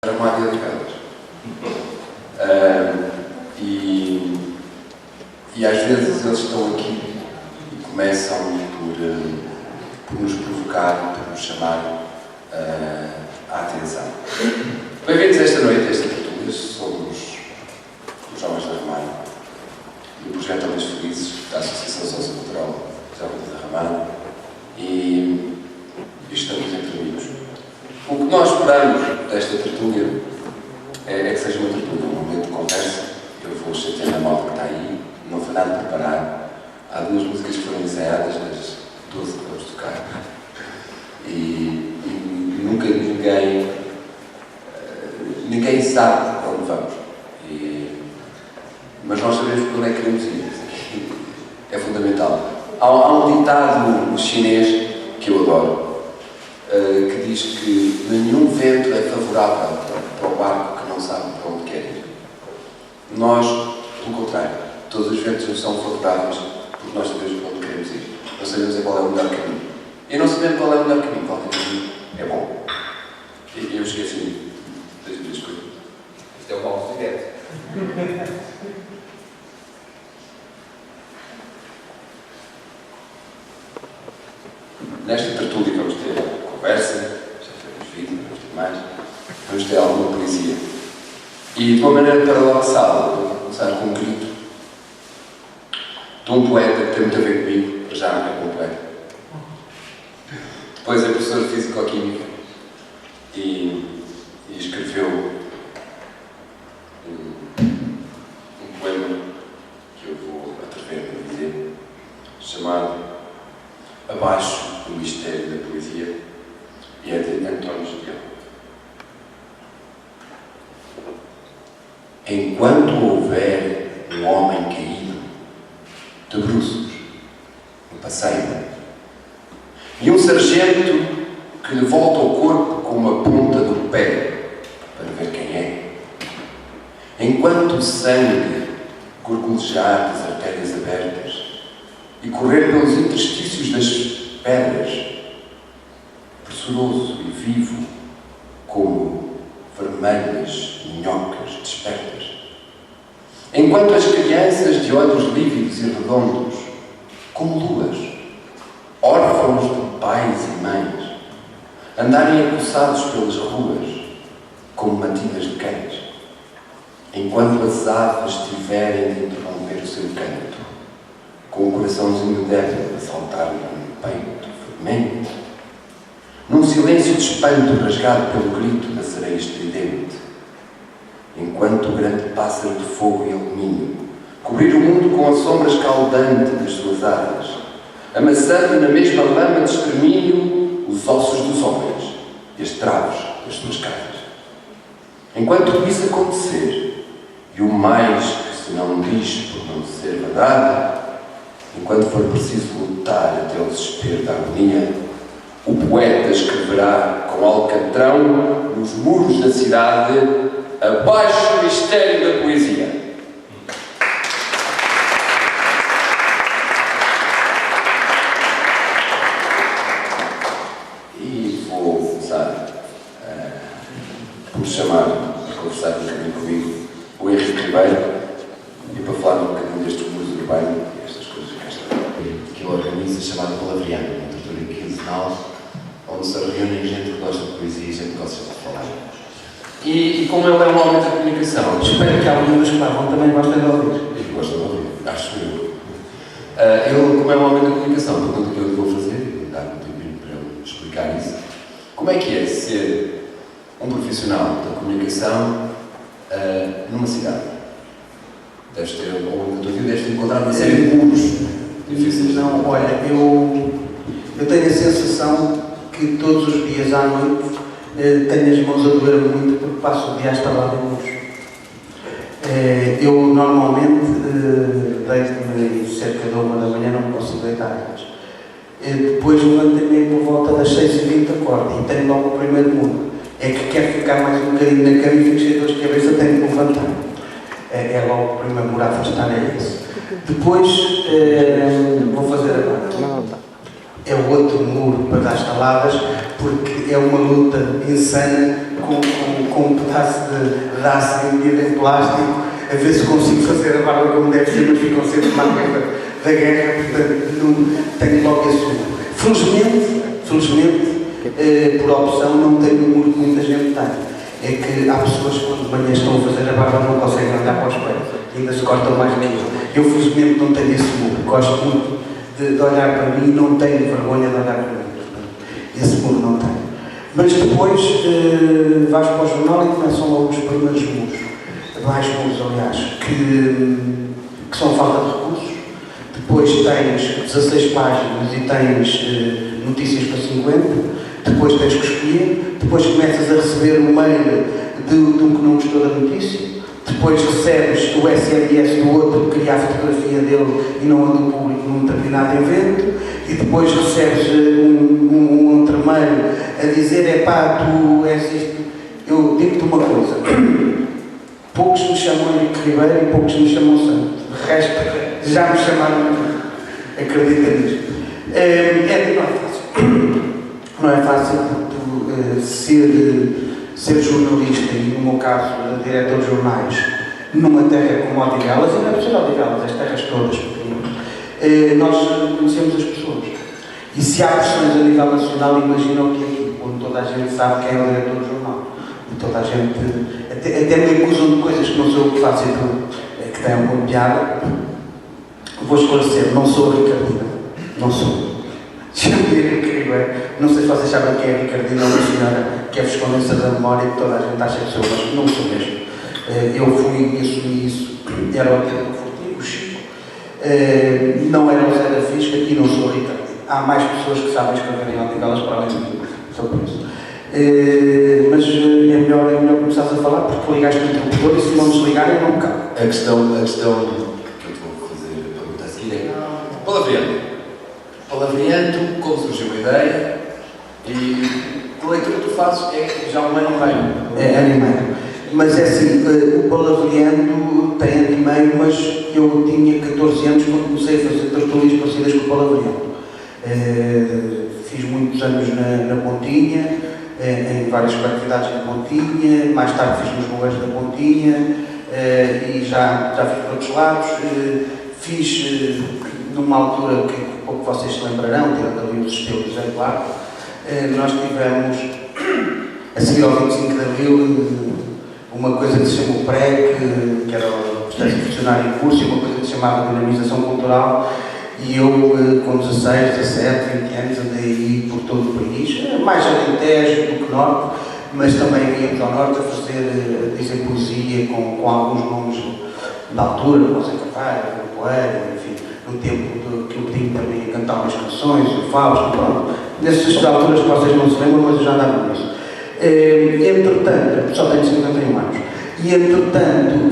Era uma área de pedras. E às vezes eles estão aqui e começam por nos provocar, por nos chamar a atenção. Bem-vindos esta noite, esta tertúlia. Somos os Jovens da Ramada, do projeto Homens Felizes, da Associação Sociocultural Jovens da Ramada, e estamos entre amigos. O que nós esperamos desta tertúlia é que seja uma tertúlia, um momento de conversa. Eu vou chatear a malta que está aí, não foi nada preparado. Há duas músicas que foram ensaiadas, das 12 que vamos tocar. E nunca ninguém sabe para onde vamos. Mas nós sabemos para onde é que queremos ir. É fundamental. Há um ditado chinês que eu adoro, que diz que nenhum vento é favorável para o barco que não sabe para onde quer ir. Nós, pelo contrário, todos os ventos nos são favoráveis porque nós sabemos para onde queremos ir. Nós sabemos qual é o melhor caminho. E não sabendo qual é o melhor caminho, qualquer caminho é bom. E eu esqueci das duas coisas. Isto é um mau direto. Nesta tertúlia vamos ter conversa, já tivemos vídeo, vamos ter mais, vamos ter alguma poesia. E de uma maneira paradoxal, vou começar com um grito de um poeta que tem muito a ver comigo, para já não é como poeta. Depois é professor de Físico-Química e escreveu um poema que eu vou atrever-me a dizer, chamado Abaixo do Mistério da Poesia, e é de António Julião. Enquanto houver um homem caído, de bruços, no passeio, e um sargento que lhe volta ao corpo com uma ponta do pé para ver quem é, enquanto o sangue gorgolejar das artérias abertas e correr pelos interstícios das pedras, pressuroso e vivo, como vermelhas minhocas despertas. Enquanto as crianças de olhos lívidos e redondos, como luas, órfãos de pais e mães, andarem acossados pelas ruas, como matilhas de cães. Enquanto as aves tiverem de interromper o seu canto, com o coraçãozinho débil a saltar num peito fermento, num silêncio de espanto rasgado pelo grito da sereia estridente, enquanto o grande pássaro de fogo e alumínio cobrir o mundo com a sombra escaldante das suas asas, amassando na mesma lama de extermínio os ossos dos homens e as traves das suas casas. Enquanto isso acontecer, e o mais que se não diz por não ser verdade, enquanto for preciso lutar até o desespero da agonia, o poeta escreverá com alcatrão nos muros da cidade abaixo do mistério da poesia. E vou começar por chamar, para conversar um bocadinho comigo, o Henrique Ribeiro, e para falar um bocadinho destes muros urbanos, que ele organiza, chamada Palavreando, uma tertúlia quinzenal, onde se reúnem gente que gosta de poesia e gente que gosta de falar. E como ele é um homem da comunicação, espero que alguns que estavam também gostem de ouvir. E gosta de ouvir, acho eu. Ele, como é um homem da comunicação, portanto, o que eu lhe vou fazer, e dar um tempinho para ele explicar isso, como é que é ser um profissional da comunicação numa cidade? Deves ter, ao longo da tua vida, deves ter encontrado uma série de muros difíceis. Não, olha, eu tenho a sensação que todos os dias à noite tenho as mãos a doer muito porque passo o dia a estalar em muros. Eu normalmente deito-me cerca de 1 da manhã, não posso deitar antes. Depois levanto-me por volta das 6h20 acordo e tenho logo o primeiro muro. É que quero ficar mais um bocadinho na cama e fico cheio de dor de cabeça, tenho que levantar. É logo o primeiro muro a afastar, é isso. Depois vou fazer agora. é outro muro para dar estaladas, porque é uma luta insana com um pedaço de aço vendido em plástico, a ver se consigo fazer a barba como deve ser, mas ficam sempre na guerra da guerra, portanto não tenho logo esse muro. Felizmente, por opção, não tenho o muro que muita gente tem. É que há pessoas que quando de manhã estão a fazer a barba não conseguem olhar para o espelho, ainda se cortam mais que eu. Eu felizmente não tenho esse muro, gosto muito de olhar para mim e não tenho vergonha de olhar para mim. Portanto, esse muro não tenho. Mas depois vais para o jornal e começam logo os primeiros muros. Mais muros, aliás, que são falta de recursos. Depois tens 16 páginas e tens notícias para 50. Depois tens que escolher. Depois começas a receber o mail de um que não gostou da notícia. Depois recebes o SMS do outro que queria a fotografia dele e não a do público num determinado evento. E depois recebes um outro mail a dizer: tu és isto. Eu digo-te uma coisa: poucos me chamam Henrique Ribeiro e poucos me chamam Santo. De resto, já me chamaram. Acredita nisto. Não é fácil ser jornalista e, no meu caso, diretor de jornais, numa terra como Odivelas, e não é por ser Odivelas, as terras todas pequenas, nós conhecemos as pessoas. E se há pressões a nível nacional, imagina o que é aqui, onde toda a gente sabe quem é o diretor do jornal. E toda a gente, até me acusam de coisas que não sou eu que faço e que têm alguma piada. Vou esclarecer, não sou o Ricardino, não sou. Chamo-me Henrique Ribeiro. Não sei se vocês sabem quem é Ricardino, é uma senhora que é vescondessa da memória e que toda a gente acha que sou, mas não sou mesmo. Eu fui e assumi isso, era o tempo do Fortigo, o Chico, não era o Zé da Fisca e não sou o Ricardino. Há mais pessoas que sabem escrever em Odivelas para além de mim, sobre isso. Mas é melhor começares a falar porque ligaste o interruptor e se não desligar eu não me calo. A questão que eu te vou fazer a pergunta a seguir é: palavreando, como surgiu a ideia e que leitura tu fazes já há um ano e meio? É ano e meio. Mas é assim, o palavreando tem ano e meio, mas eu tinha 14 anos quando comecei a fazer tertulias parecidas com o palavreando. Fiz muitos anos na Pontinha, em várias coletividades da Pontinha, mais tarde fiz nos Moeiros da Pontinha e já fiz para outros lados. Fiz numa altura que pouco vocês se lembrarão, tirando ali os estelos de Eduardo, nós tivemos, a seguir ao 25 de Abril, uma coisa que se chama o PREC, que era o processo de funcionário em curso, e uma coisa que se chamava Dinamização Cultural, e eu, com 16, 17, 20 anos, andei aí por todo o país, mais Alentejo do que Norte, mas também íamos ao Norte a fazer, dizer poesia com alguns nomes da altura, José Carvalho, Poeira, enfim, no tempo que eu tinha também a cantar umas canções, o Fausto, pronto, nessas alturas que vocês não se lembram, mas eu já andava nisso. Entretanto, só tenho 51 anos, e entretanto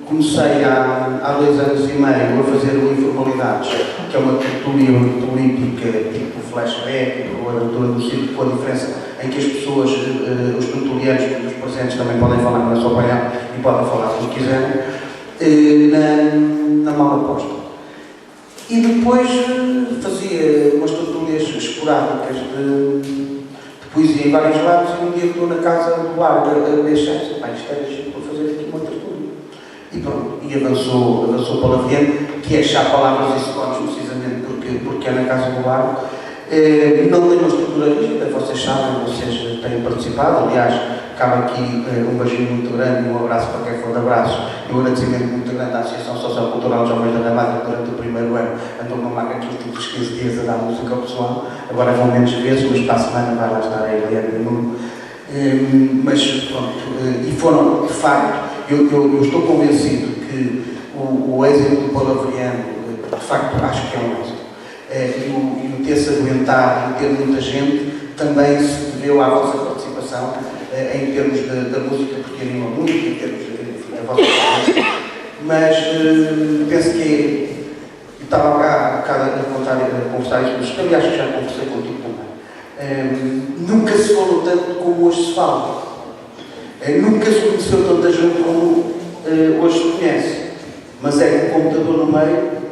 comecei há 2 anos e meio a fazer o Informalidades, que é uma tertulia olímpica tipo flashback, ou a abertura do circo, com a diferença em que as pessoas, os tertulianos, os presentes também podem falar na sua opinião e podem falar o que quiserem, na mala posta. E depois fazia umas tertulias esporádicas de poesia em vários lados, e um dia estou na casa do Largo a ver chances, isto era chique para fazer aqui uma tertulia. E pronto, e avançou palavreando, que é chá palavras e segundos, precisamente porque é na casa do Largo. Não tenho uma estrutura rígida, vocês sabem, vocês têm participado, aliás, cabe aqui um beijinho muito grande, um abraço para quem for de abraço, e um agradecimento muito grande à Associação Sociocultural Jovens da Ramada, que durante o primeiro ano andou uma maca aqui os últimos 15 dias a dar música ao pessoal, agora vão menos vezes, mas para a semana vai lá estar a Eliana e o Nuno. Mas pronto, e foram, de facto, eu estou convencido que o êxito do palavreando, de facto, acho que é um êxito. E o ter-se aguentado, e ter muita gente, também se deveu à vossa participação em termos da música, porque anima muito, em termos da vossa participação. Mas penso que eu estava cá a conversar isso, mas também acho que já conversei contigo também. Nunca se falou tanto como hoje se fala. Nunca se conheceu tanta gente como hoje se conhece. Mas é com o computador no meio,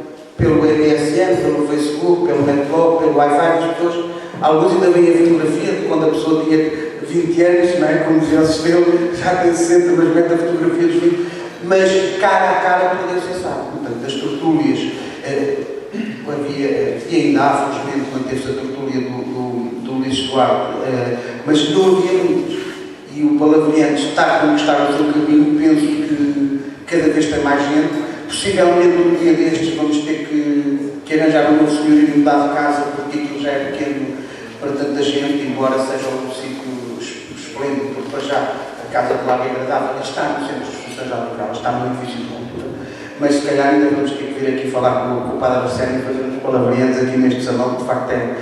pelo MSN, pelo Facebook, pelo Netblog, pelo Wi-Fi das pessoas. Alguns ainda veem a fotografia de quando a pessoa tinha 20 anos, não é? Como dizia o Sistema, já tem 60, mas mete a fotografia dos 20. Mas cara a cara poder ser sábio. Portanto, as tertúlias, havia ainda há, felizmente, manteve-se a tertúlia do Luís Eduardo, mas não havia muitas. E o Palavriante está a conquistar o seu caminho. Penso que cada vez tem mais gente. Possivelmente um dia destes vamos ter que arranjar um novo senhor e mudar de casa, porque aquilo já é pequeno para tanta gente, embora seja um sítio esplêndido, porque para já a casa de Lago é agradável, está no centro de exposições de Algarve, está no edifício de cultura, mas se calhar ainda vamos ter que vir aqui falar com o Padre Arsénio e fazer uns palavrinhos aqui neste salão, que de facto é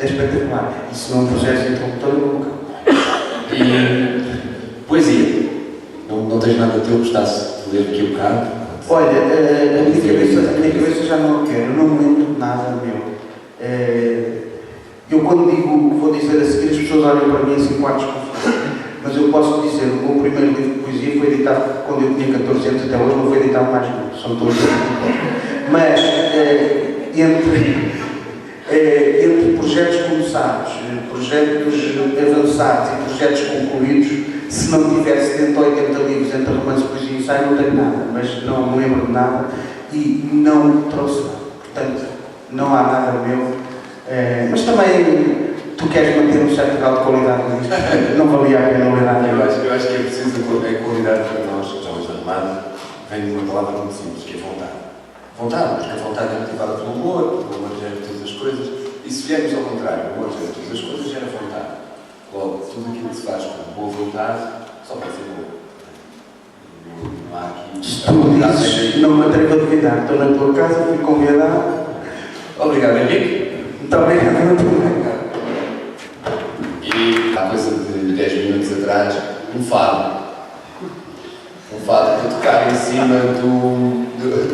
espetacular. E se não um processo interruptor, nunca. E poesia. Não tens nada teu, gostasse de ler aqui um bocado? Olha, a minha cabeça já não a quero, eu não me lembro de nada meu. Eu quando digo o que vou dizer a seguir, as pessoas olham para mim assim com ar desconfiado. Mas eu posso dizer, o meu primeiro livro de poesia foi editado quando eu tinha 14 anos, até hoje não foi editado mais nenhum, são todos mas entre projetos começados, projetos avançados e projetos concluídos, se não tiver 70 ou 80 livros entre romance, poesia e ensaio, não tenho nada, mas não me lembro de nada e não trouxe nada. Portanto, não há nada meu. Mas também tu queres manter um certo grau de qualidade nisto, não valia a pena ler nada. Eu acho que é preciso a qualidade para nós, jovens da Armada, vem de uma palavra muito simples, que é vontade. Vontade, porque a vontade é motivada pelo amor gera todas as coisas, e se viermos ao contrário, o amor gera todas as coisas, gera vontade. Logo, tudo aquilo que se faz com boa vontade, só pode ser bom. Não há aqui... Se tu dizes, não me atrevo a duvidar, estou na tua casa, fui convidado. Obrigado, Henrique. Muito obrigado, muito obrigado. E há coisa de 10 minutos atrás, um fado para tocar em cima com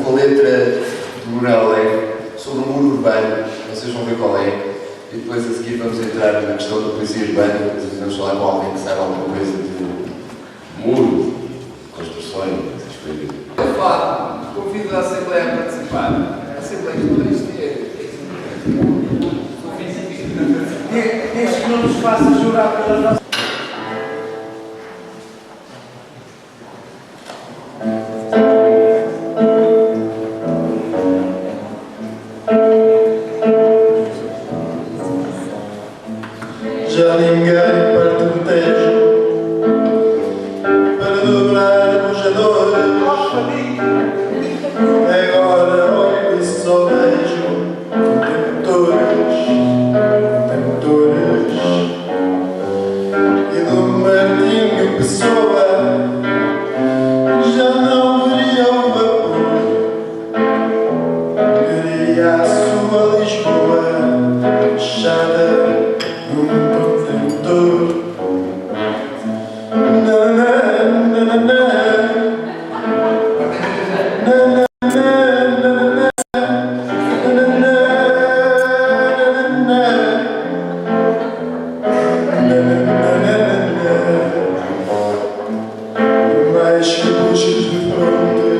a letra do Manuel Alegre sobre o muro urbano, vocês vão ver qual é, e depois a seguir vamos entrar na questão da poesia urbana, depois vamos falar com alguém que saiba alguma coisa de muro, construções, essas coisas. Eu falo, convido a Assembleia a participar. A Assembleia de Poderes Desde que não nos faça jurar pelas nossas. Já ninguém parte do tejo para dobrar bujadores. Agora olho e só vejo contentores e do Martinho Pessoa já não veria o vapor, veria a sua Lisboa fechada num contentor. Mais que buchas de fronte,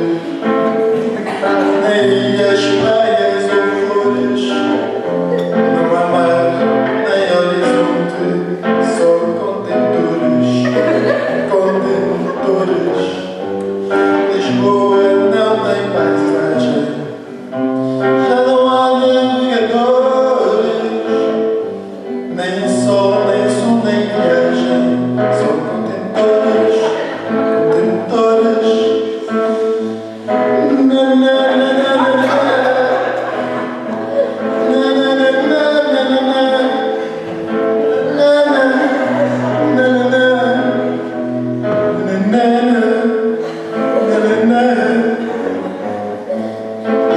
nem as praias ou flores, não há mar nem horizonte, só contentores. Lisboa não tem paisagem, já não há navegadores, nem sol, nem viagem, só contentores.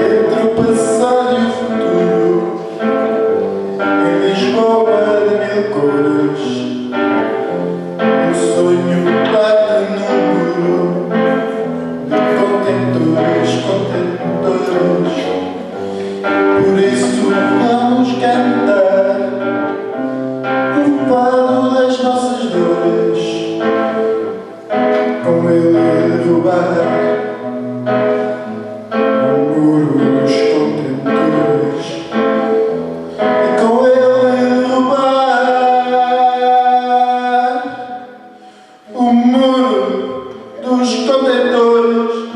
Entre o passado e o futuro, em Lisboa de mil cores, o sonho bate no muro de contentores. Por isso vamos cantar o fado das nossas dores, com ele derrubar o muro dos contentores. contentores.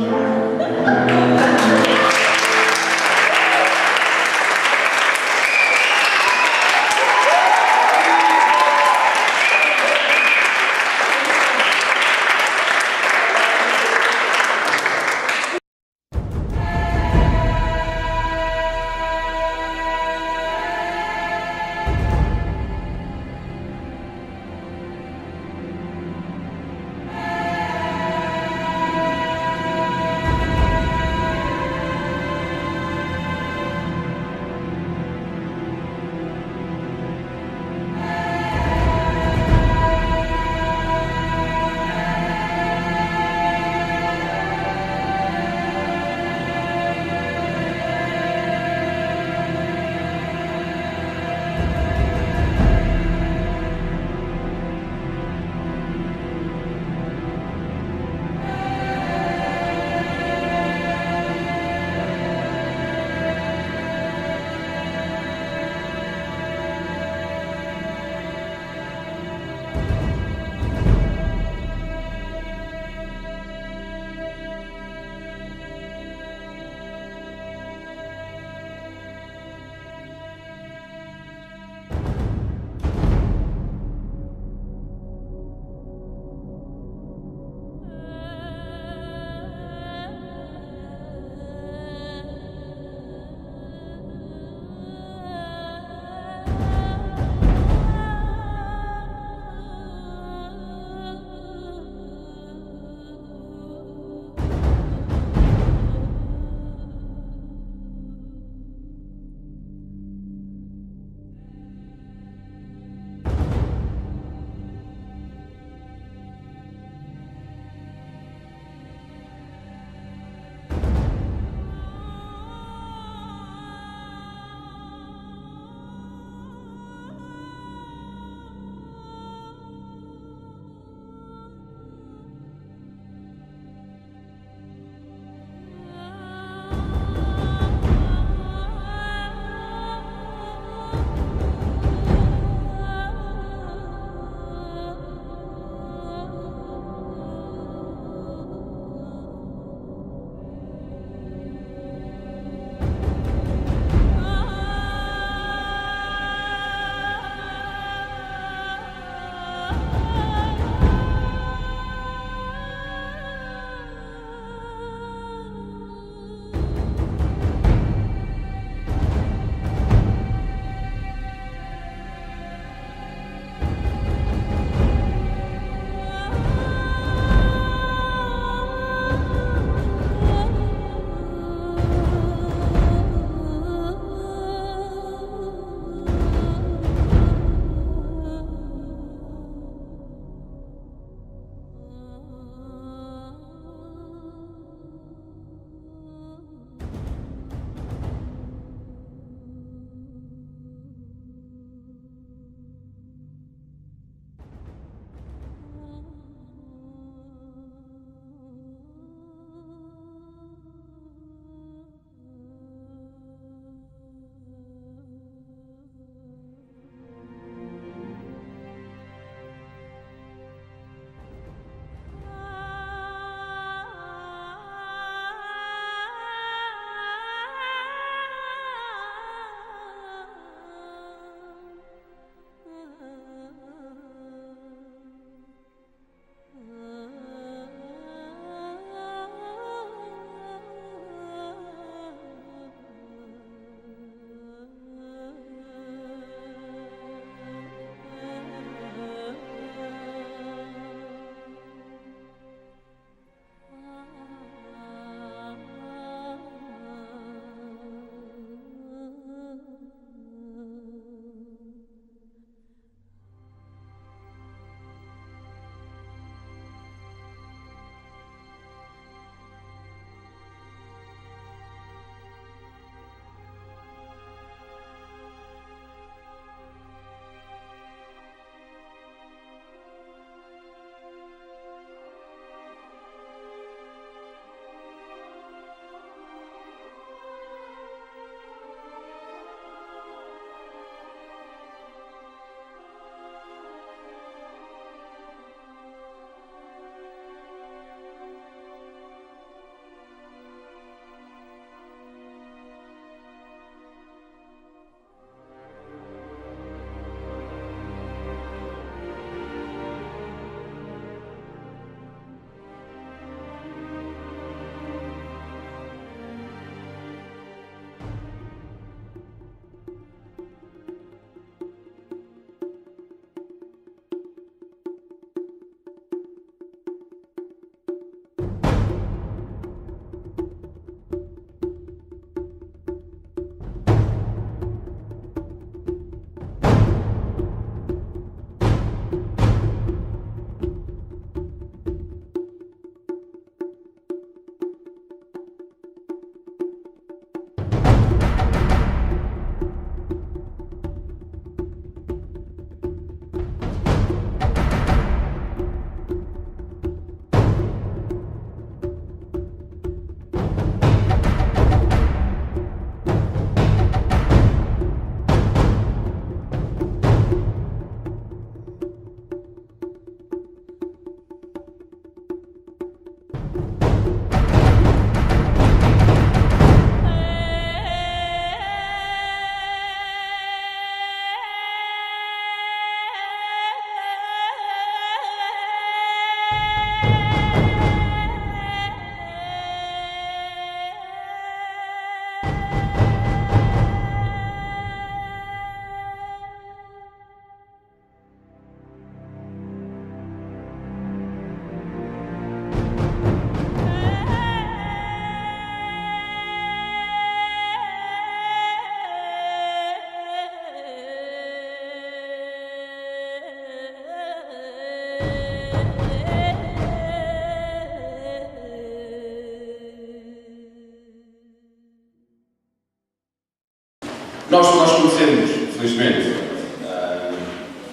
Nós conhecemos, felizmente,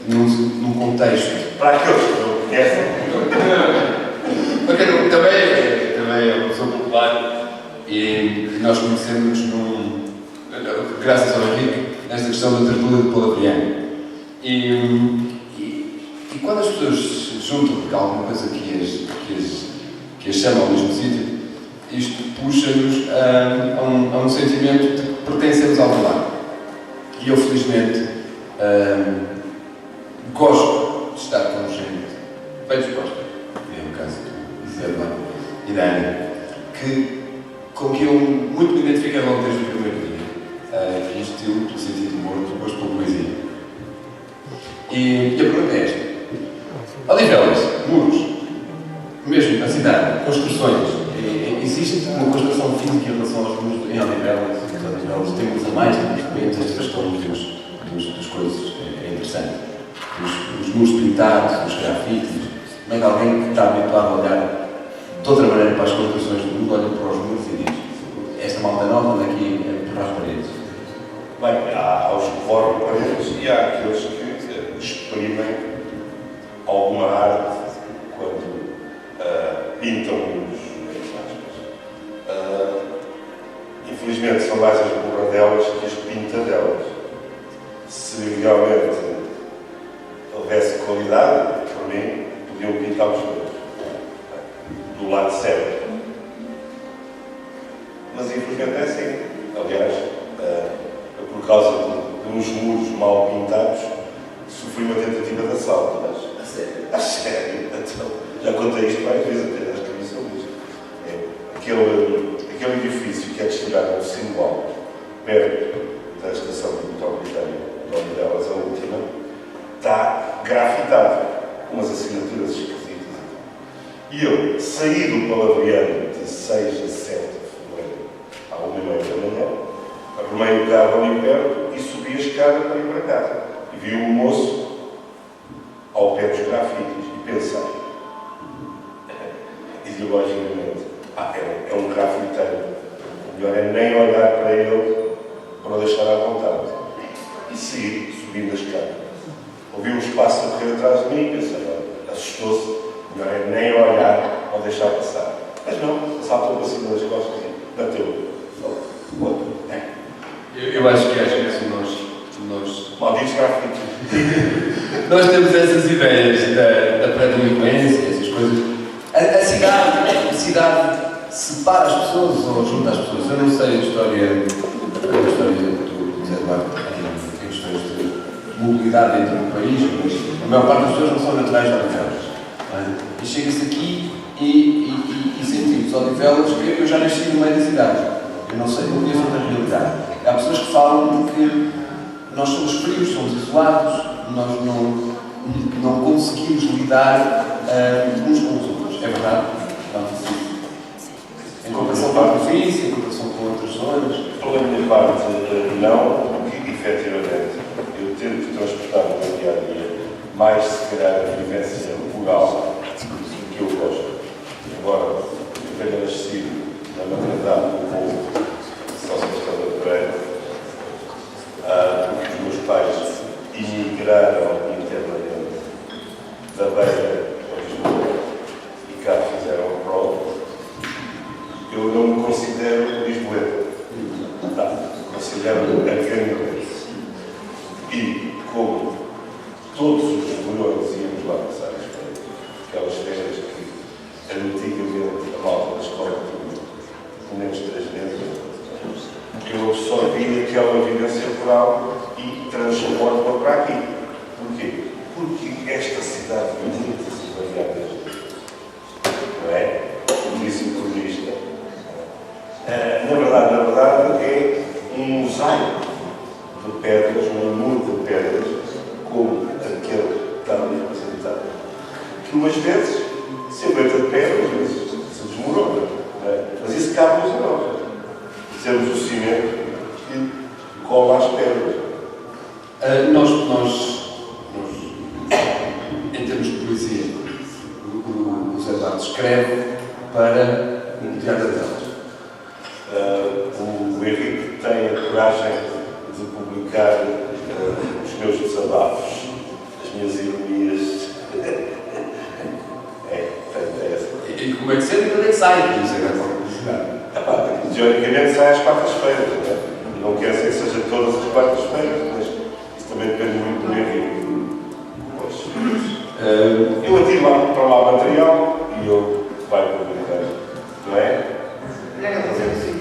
num contexto. Para aqueles que não conhecem. Porque também é uma pessoa popular e nós conhecemos graças ao Henrique, nesta questão da tertúlia de palavreano. E quando as pessoas se juntam por alguma coisa que as chama ao mesmo sítio, isto puxa-nos a um sentimento de que pertencemos ao lugar. E eu, felizmente, gosto de estar com gente bem disposta, é o caso do Isabel e da Ana, com que eu muito me identifiquei logo desde o primeiro dia. Que estilo, pelo sentido de humor, que gosto pela poesia. E a pergunta é esta. Odivelas, muros, mesmo a cidade, construções. Existe uma construção física em relação aos muros em Odivelas? Temos a mais, temos esta questão dos coisas, é interessante. Os muros pintados, os grafites. Como é que alguém que está habituado a olhar de outra maneira para as construções do mundo olha para os muros e diz: esta malta nova anda aqui para as paredes? Bem, há os que forram paredes e há aqueles que exprimem alguma arte quando pintam muros. Infelizmente são mais as borradelas que as pintadelas. Se realmente houvesse qualidade, para mim, podiam pintar os muros do lado certo. Mas infelizmente é assim. Aliás, por causa de uns muros mal pintados, sofri uma tentativa de assalto. Mas, a sério? Então, já contei isto várias vezes, até já escrevi sobre isto. Aquele edifício que é destinado ao símbolo, perto da estação metropolitana de Odivelas, a última, está grafitado, com umas assinaturas esquisitas. E eu saí do palavreano de 6 a 7 de fevereiro, à 1h30 da manhã, arrumei o carro ali perto e subi a escada para ir para casa. E vi um moço ao pé dos grafites e pensei, ideologicamente, é um grafiteiro. O melhor é nem olhar para ele para o deixar à vontade. E segui, subindo a escada. Ouvi um espaço a correr atrás de mim e pensei, assustou-se, o melhor é nem olhar ou deixar passar. Mas não, saltou para cima das costas e bateu. Outro. Eu acho que às vezes nós Malditos grafites. nós temos essas ideias da pré-delinquência, essas coisas. A cidade separa as pessoas ou junta as pessoas. Eu não sei a história do Zé Eduardo em questões de mobilidade dentro do país, mas a maior parte das pessoas não são naturais de Odivelas. E chega-se aqui e sentimos Odivelas que eu já nasci no meio da cidade. Eu não sei, não conheço outra realidade. Há pessoas que falam que nós somos frios, somos isolados, nós não conseguimos lidar uns com os outros. É verdade? Em comparação com a província, em comparação com outras zonas? Pela minha parte, não, porque efetivamente eu tento transportar no meu dia a dia mais, se calhar, a vivência rural do que eu gosto. Embora eu tenha nascido na maternidade do povo São Sebastião da Pereira, porque os meus pais imigraram internamente da Beira para Lisboa e cá fizeram o prol. Eu não me considero lisboeta. Considero arcanhoense. E como todos os verões íamos lá passar as férias, aquelas férias que antigamente a malta da escola tinha pelo menos 3 meses, eu absorvi aquela vivência rural e transporto-a para aqui. Porquê? Porque esta cidade tem muitas variáveis, não é? Como disse o cronista, na verdade, é um mosaico de pedras, um muro de pedras, como aquele que está ali representado. Que umas vezes se aguenta de pé, outras vezes se desmorona. Mas isso cabe-nos a nós. Sermos o cimento que cola as pedras. Em termos de poesia, o Zé Eduardo escreve para o Teatro delas. O Henrique tem a coragem de publicar os meus desabafos, as minhas ironias. Portanto, é essa. E como é que sempre quando é que sai? Não sei agora qual publicidade. Teoricamente sai às quartas-feiras, não é? Não quer dizer que seja todas as quartas-feiras, mas isso também depende muito do envio. Eu atiro lá para lá material e eu vai publicar, não é? É, fazer assim.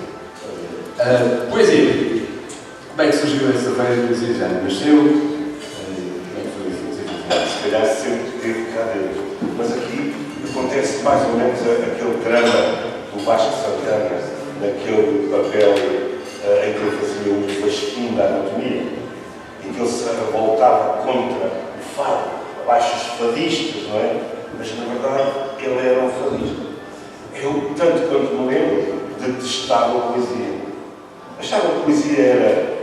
Poesia. Como é que surgiu essa veia de poesia? Já nasceu? Como é que foi isso? Se calhar sempre teve cá dentro. Mas aqui acontece mais ou menos aquele drama do Vasco Santana, naquele papel em que ele fazia um fascínio da anatomia, em que ele se revoltava contra o fado, abaixo os fadistas, não é? Mas na verdade ele era um fadista. Eu, tanto quanto me lembro, detestava a poesia. Achava que a poesia era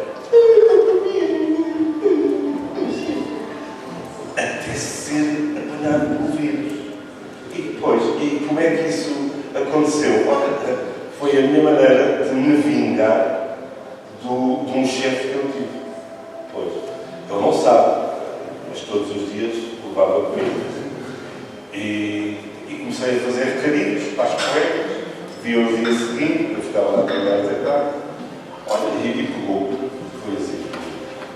até ser apanhado por vírus. E depois, e como é que isso aconteceu? Olha, foi a minha maneira de me vingar de um chefe que eu tive. Pois, ele não sabe, mas todos os dias levava comigo. E comecei a fazer recadinhos para as colegas, viam no dia seguinte, eu ficava lá a trabalhar até tarde. Olha, e pegou. Foi assim.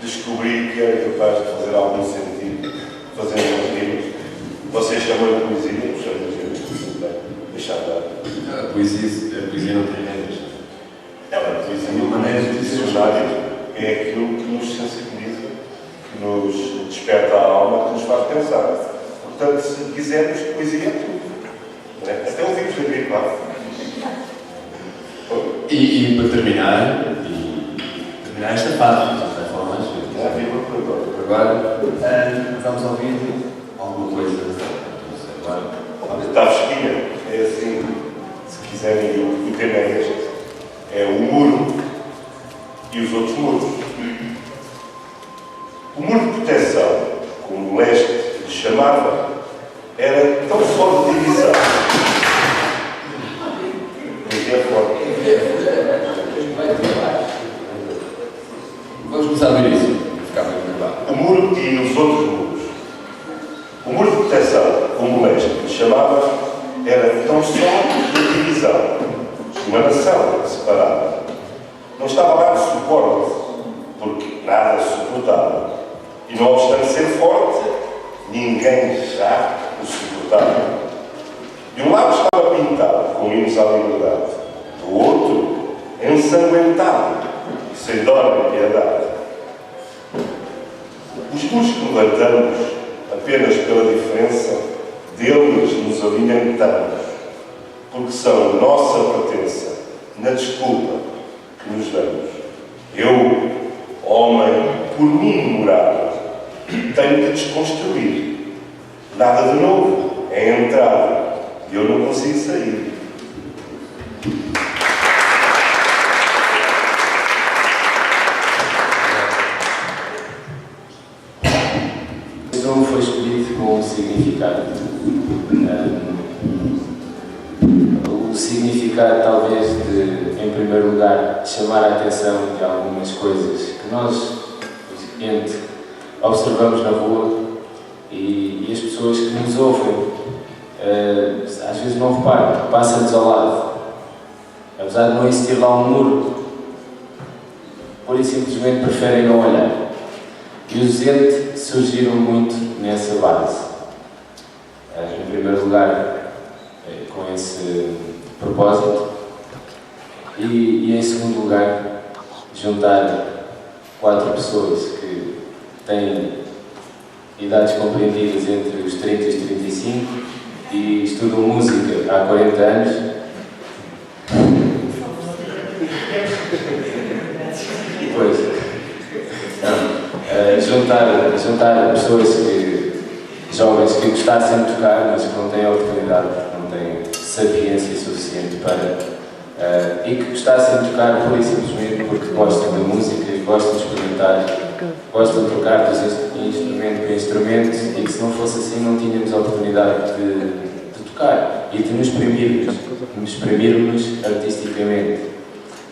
Descobri que era capaz de fazer algum sentido, fazendo uns rimas. Vocês chamam de poesia, eu chamo de rimas. Deixar dar. A poesia não tem regras. A poesia, de uma maneira é aquilo que nos sensibiliza, que nos desperta a alma, que nos faz pensar. Portanto, se quisermos, poesia é tudo. Não é? Até ouvimos a ver, claro. E para terminar esta parte, já falamos mais vezes. Já vi uma coisa. Agora, vamos ouvir alguma coisa. Agora, Está fresquinha. É assim, se quiserem, o tema é este. É o muro e os outros muros. O muro de proteção, como o leste lhe chamava, era tão só de divisão. Porque é forte. vamos começar a ver isso. Ficar bem claro. O muro e os outros muros. O muro de proteção, como o leste lhe chamava, era tão só de divisão. Uma nação separada. Não estava lá de suporte, porque nada suportava. E não obstante ser forte, ninguém já o suportava. De um lado estava pintado com hinos à liberdade, do outro, ensanguentado, sem dó nem piedade. Os muros que levantamos, apenas pela diferença deles nos alimentamos, porque são nossa pertença, na desculpa que nos damos. Eu, homem, por mim morado, tenho que desconstruir. Nada de novo, é entrada, e eu não consigo sair. Este nome foi escolhido com um significado. O significado, talvez, de, em primeiro lugar, chamar a atenção de algumas coisas que nós, gente, observamos na rua e as pessoas que nos ouvem, às vezes não reparam, passa-nos ao lado. Apesar de não existir lá um muro, pura e simplesmente preferem não olhar. E os entes surgiram muito nessa base. Em primeiro lugar, com esse propósito, e em segundo lugar, juntar 4 pessoas que têm idades compreendidas entre os 30 e os 35 e estudam música há 40 anos. Pois, juntar pessoas jovens que gostassem de tocar, mas que não têm oportunidade, não têm sapiência suficiente para e que gostassem de tocar pura e simplesmente porque gostam da música, gostam de experimentar, gostam de trocar de instrumento para instrumento, e que se não fosse assim não tínhamos a oportunidade de tocar e de nos exprimirmos artisticamente.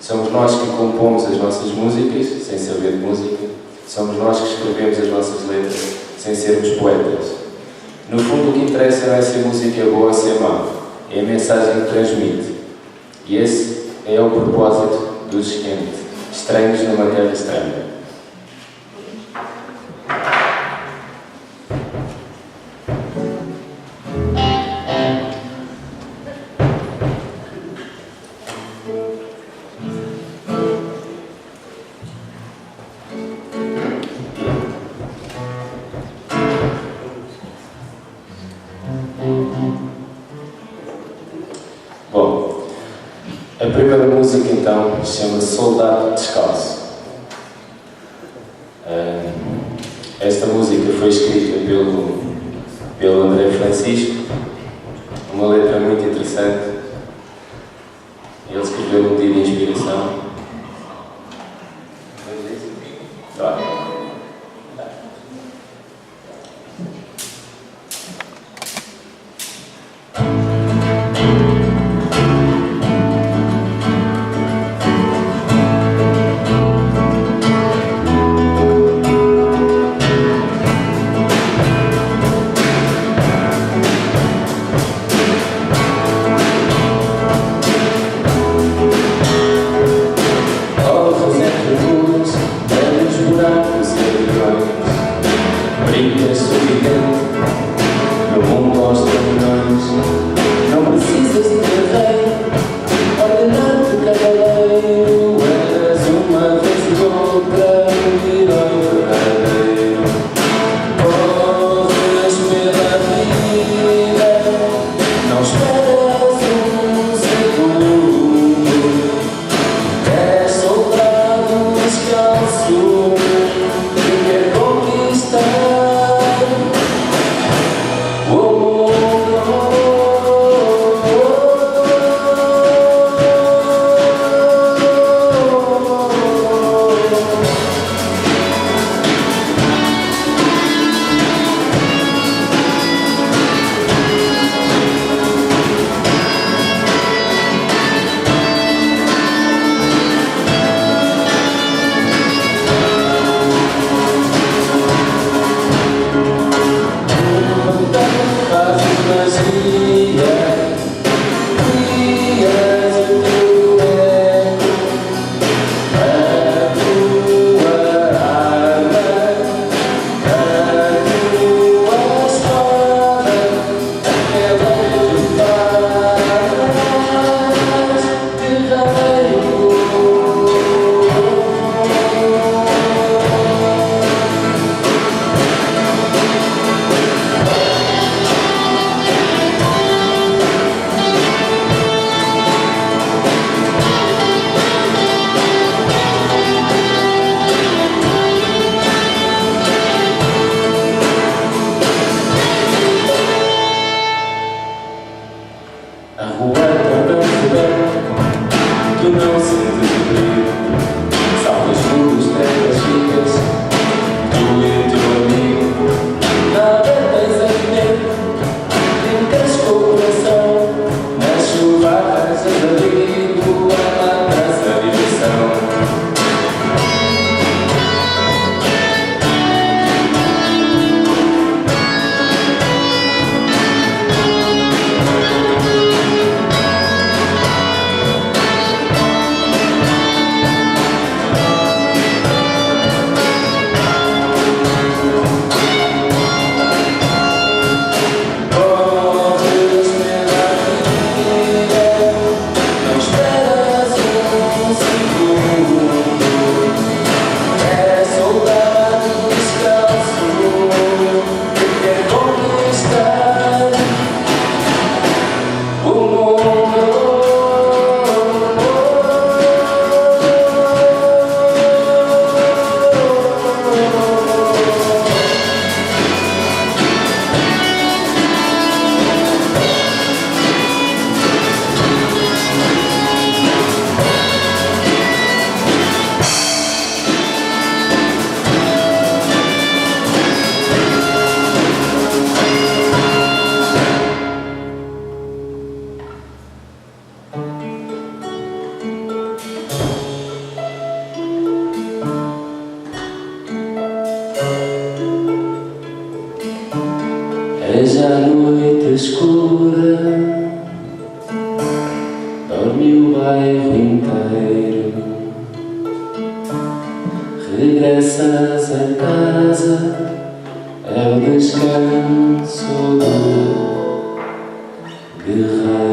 Somos nós que compomos as nossas músicas, sem saber de música, Somos nós que escrevemos as nossas letras sem sermos poetas. No fundo, o que interessa não é se a música é boa ou se é má, é a mensagem que transmite. E esse é o propósito do Esquente, Estranhos numa Terra Estranha. Bom, a primeira música então chama-se Soldado Descalço. Esta música foi escrita pelo André Francisco, uma letra muito interessante. Ele escreveu um dia de inspiração. come o bairro inteiro. Regressas a casa, é o descanso do guerreiro.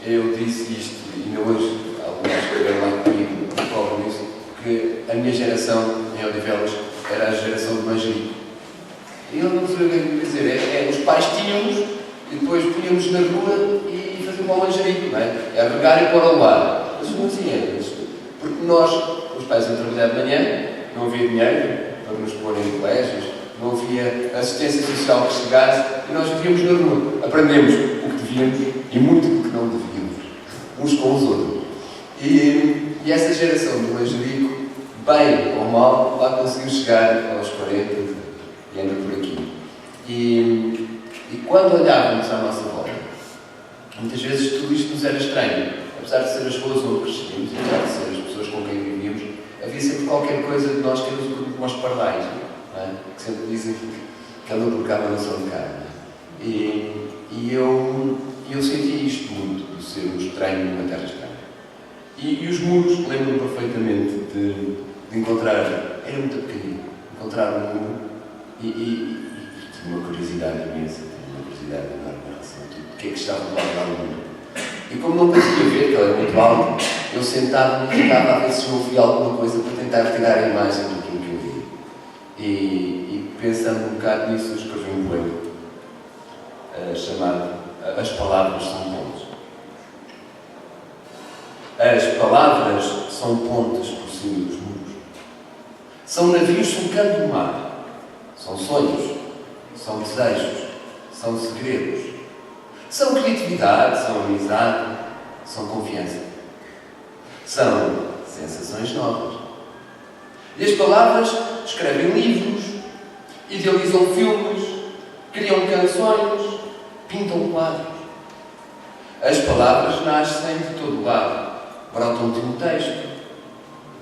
Eu disse isto, e ainda hoje, alguns que estiveram lá comigo falam nisso, que a minha geração em Odivelas era a geração de manjerico. E eu não sei o que é que dizer, os pais tínhamos e depois punhamos na rua e fazíamos ao manjerico, não é? É regar e pôr ao lar. Mas não assim porque nós, os pais iam trabalhar de manhã, não havia dinheiro para nos pôr em colégios, não havia assistência social que chegasse e nós vivíamos na rua. Aprendemos o que devíamos e muito do que não devíamos, uns com os outros. E essa geração do manjerico, bem ou mal, lá conseguiu chegar aos 40 e anda por aqui. E quando olhávamos à nossa volta, muitas vezes tudo isto nos era estranho. Apesar de ser as ruas onde crescíamos, apesar de ser as pessoas com quem vivíamos, havia sempre qualquer coisa de nós que éramos como os pardais, não é? Que sempre dizem que andam por cá, mas não são de cá. E eu senti isto muito, de ser um estranho numa terra estranha. E os muros, lembro-me perfeitamente de encontrar, era muito pequenino, encontrar um muro e tinha uma curiosidade imensa, uma curiosidade enorme em relação a tudo. O que é que estava do lado do muro? E como não conseguia ver, que ele era muito alto, eu sentava-me e ficava a ver se eu ouvia alguma coisa para tentar tirar a imagem daquilo que eu via. E pensando um bocado nisso, eu escrevi um poema chamado As Palavras São Pontes. As palavras são pontes por cima dos muros. São navios surcando o mar. São sonhos. São desejos. São segredos. São criatividade. São amizade. São confiança. São sensações novas. E as palavras escrevem livros, idealizam filmes, criam canções, pintam quadros. As palavras nascem de todo lado. Brotam de um texto,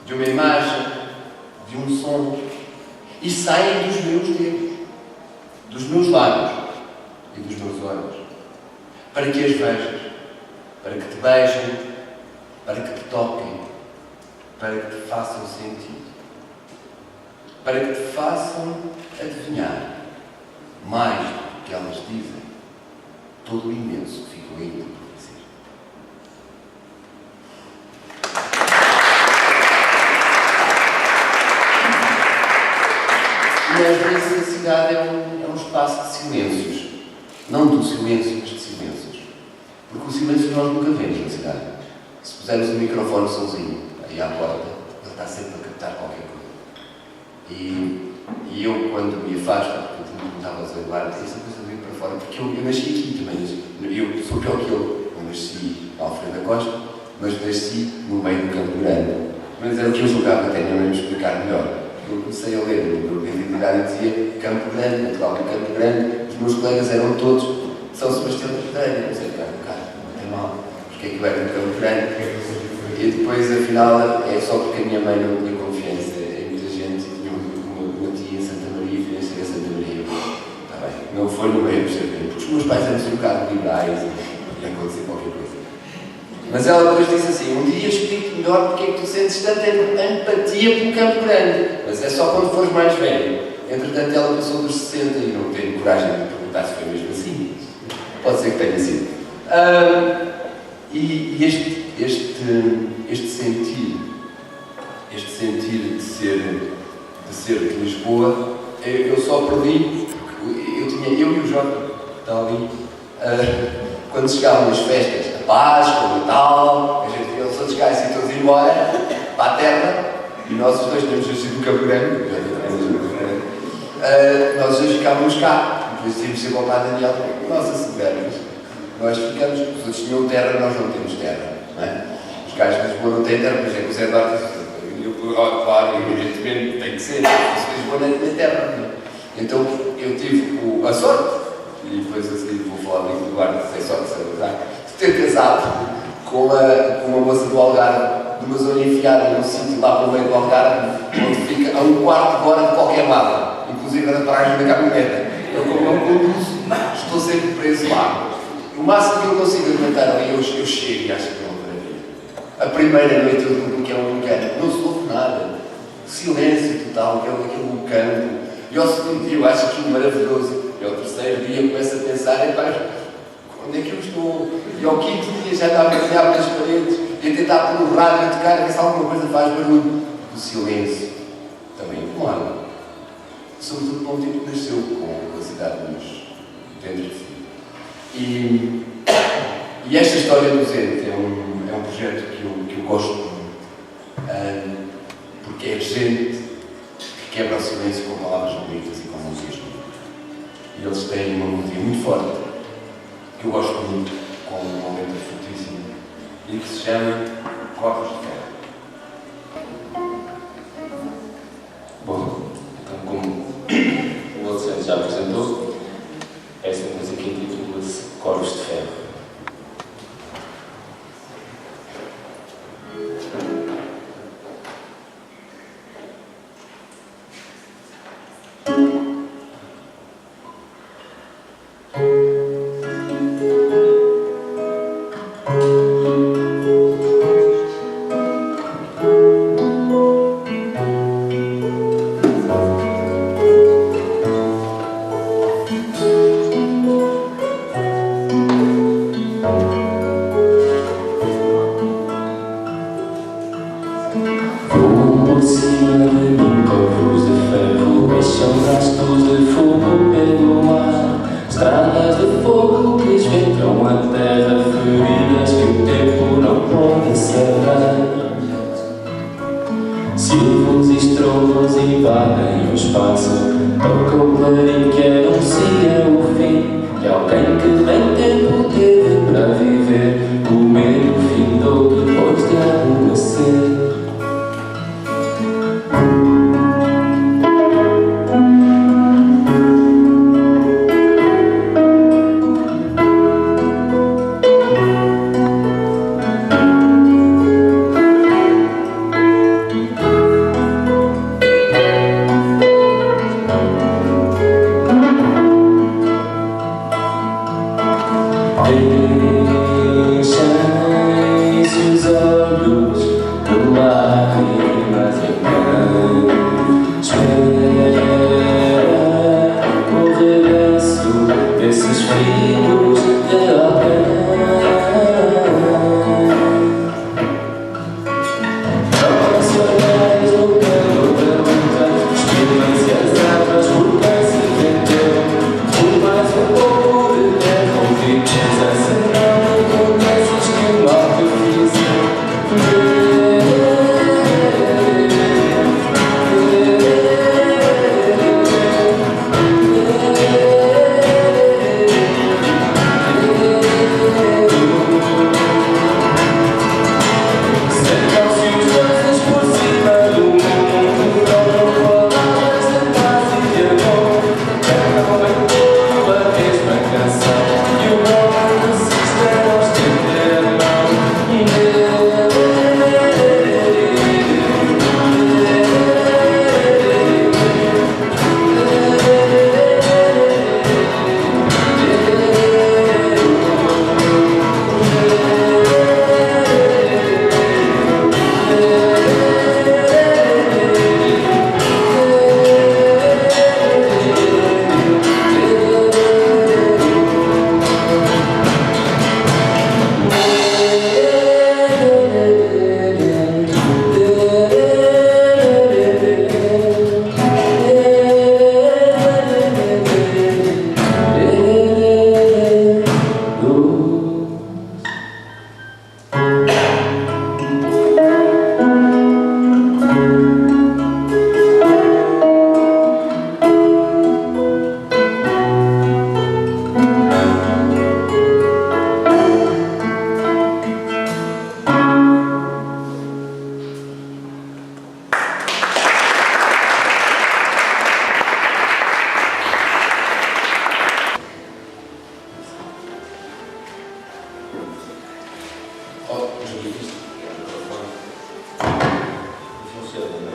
de uma imagem, de um som e saem dos meus dedos, dos meus lábios e dos meus olhos, para que as vejas, para que te beijem, para que te toquem, para que te façam sentir, para que te façam adivinhar mais do que elas dizem, todo o imenso que ficou ainda por dizer. E às vezes a cidade é um espaço de silêncios. Não do silêncio, mas de silêncios. Porque o silêncio nós nunca vemos na cidade. Se pusermos um microfone sozinho aí à porta, ele está sempre a captar qualquer coisa. E eu, quando me afasto, porque eu não estava a zelar, tenho essa coisa de vir para fora, porque eu nasci aqui também. Eu sou pior que eu. Eu nasci na Alfredo da Costa, mas nasci no meio do Campo Grande. Mas é o que eu julgava até minha mãe me explicar melhor. Eu comecei a ler no meu identidade e dizia Campo Grande, natural do Campo Grande. Os meus colegas eram todos de São Sebastião da Pedreira. Eu comecei a ficar um bocado, não tem mal, porque é que eu era do Campo Grande? E depois, afinal, é só porque a minha mãe não tinha confiança em muita gente e tinha uma tia em Santa Maria e filha em Santa Maria. Está bem, não foi no meio, porque os meus pais eram um bocado liberais e ia acontecer qualquer coisa. Mas ela depois disse assim, um dia explico melhor porque é que tu sentes tanta empatia pelo Campo Grande, mas é só quando fores mais velho. Entretanto, ela passou dos 60 e não tenho coragem de perguntar se foi mesmo assim. Pode ser que tenha sido. E este sentir de ser de Lisboa, eu só perdi, porque eu e o Jota, que está ali, quando chegavam as festas, a Páscoa, o Natal, eles outros gajos iam todos embora para a terra, e nós os dois temos nascido no Campo Grande, nós os dois ficávamos cá, depois tínhamos sempre ao Padre Daniel, nós aceleramos, nós ficamos, os outros tinham terra, nós não temos terra, não é? Os gajos de Lisboa não têm terra, por exemplo, o Zé Duarte, claro, evidentemente, que ser, se Lisboa na minha terra. Então eu tive a sorte, e depois a seguir vou falar do Eduardo, sem sorte, sem verdade, de ter casado com uma moça do Algarve, de uma zona enfiada num sítio lá para o meio do Algarve, onde fica a um quarto de hora de qualquer lado, inclusive na paragem da caminhoneta. Eu, como não conduzo, estou sempre preso lá. O máximo que eu consigo aguentar ali, eu chego e acho que é uma maravilha. A primeira noite eu durmo que é um canto, não se ouve nada. Silêncio total, aquele canto. E ao segundo dia eu acho aquilo maravilhoso. E ao terceiro dia eu começo a pensar, onde é que eu estou? E ao quinto dia já estava a olhar para as paredes e a tentar pôr o rádio a tocar, ver se alguma coisa faz barulho. O silêncio também incomoda. Sobretudo para um tipo que nasceu com a cidade dentro de si. E esta história do Zente é um projeto que eu gosto muito, porque é gente que quebra o silêncio com palavras bonitas e com músicas bonitas. E eles têm uma melodia muito forte, que eu gosto muito, com uma letra fortíssima, e que se chama Corpos de Ferro. Bom, então como o Alexandre já apresentou, esta música intitula-se Corpos de Ferro.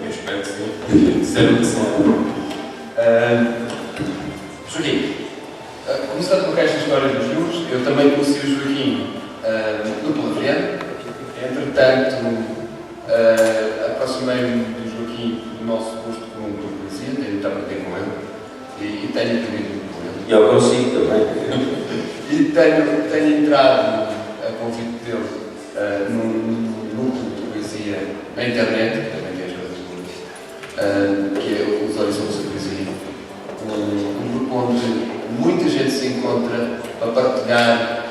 eu espero que sim. Disseram que sim. Joaquim, começando com esta história dos juros, eu também conheci o Joaquim no Palavreano. Entretanto, aproximei-me do Joaquim do nosso curso comum de poesia, tenho muito a aprender com ele e tenho aprendido muito com ele. E eu consigo também. E tenho entrado a convite dele num grupo de poesia na internet, que também tem as coisas boas, que é os Horizontes da Poesia. Um grupo onde muita gente se encontra para partilhar